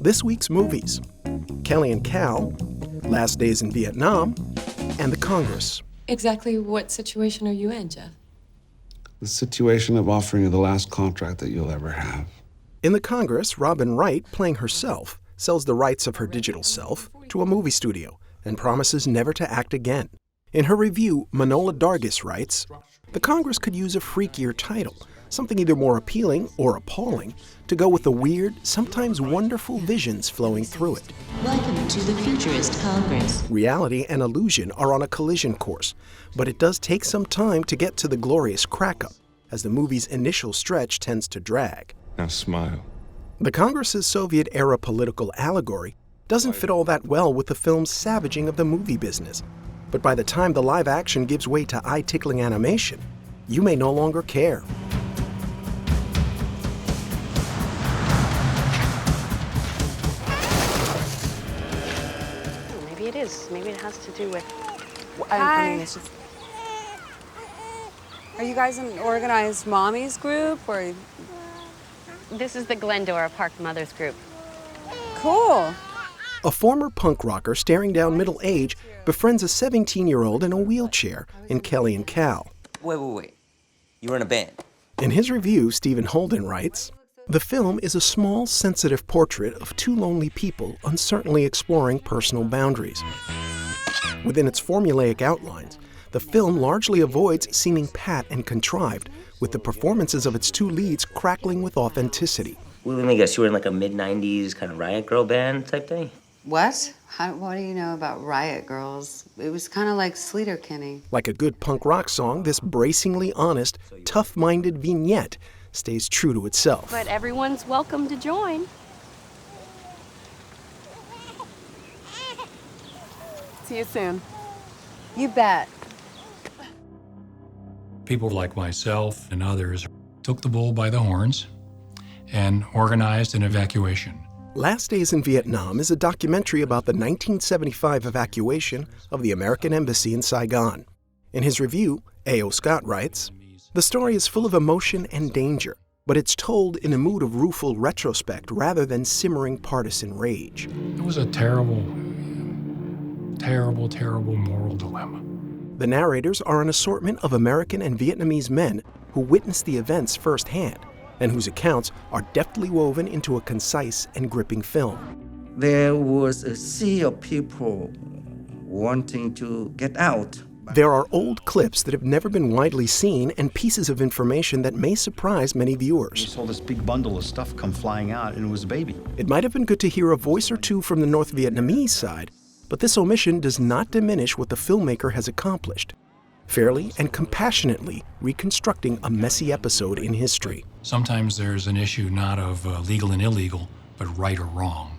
This week's movies: Kelly and Cal, Last Days in Vietnam, and The Congress. Exactly what situation are you in, Jeff? The situation of offering you the last contract that you'll ever have. In The Congress, Robin Wright, playing herself, sells the rights of her digital self to a movie studio and promises never to act again. In her review, Manola Dargis writes, "The Congress could use a freakier title, something either more appealing or appalling, to go with the weird, sometimes wonderful visions flowing through it." Welcome to the Futurist Congress. Reality and illusion are on a collision course, but it does take some time to get to the glorious crack-up, as the movie's initial stretch tends to drag. Now smile. The Congress's Soviet-era political allegory doesn't fit all that well with the film's savaging of the movie business. But by the time the live action gives way to eye-tickling animation, you may no longer care. Maybe it is. Maybe it has to do with... Hi. I mean, it's just... Are you guys an organized mommies group, or? This is the Glendora Park Mothers Group. Cool. A former punk rocker staring down middle age befriends a 17-year-old in a wheelchair in Kelly and Cal. Wait. You were in a band? In his review, Stephen Holden writes, "The film is a small, sensitive portrait of two lonely people uncertainly exploring personal boundaries. Within its formulaic outlines, the film largely avoids seeming pat and contrived, with the performances of its two leads crackling with authenticity." Well, let me guess, you were in like a mid-90s kind of Riot Girl band type thing? What? What do you know about Riot Girls? It was kind of like Sleater-Kinney. Like a good punk rock song, this bracingly honest, tough-minded vignette stays true to itself. But everyone's welcome to join. See you soon. You bet. People like myself and others took the bull by the horns and organized an evacuation. Last Days in Vietnam is a documentary about the 1975 evacuation of the American embassy in Saigon. In his review, A.O. Scott writes, "The story is full of emotion and danger, but it's told in a mood of rueful retrospect rather than simmering partisan rage." It was a terrible moral dilemma. The narrators are an assortment of American and Vietnamese men who witnessed the events firsthand, and whose accounts are deftly woven into a concise and gripping film. There was a sea of people wanting to get out. There are old clips that have never been widely seen and pieces of information that may surprise many We viewers. saw this big bundle of stuff come flying out, and it was a baby. It might have been good to hear a voice or two from the North Vietnamese side, but this omission does not diminish what the filmmaker has accomplished, fairly and compassionately reconstructing a messy episode in history. Sometimes there's an issue not of legal and illegal, but right or wrong.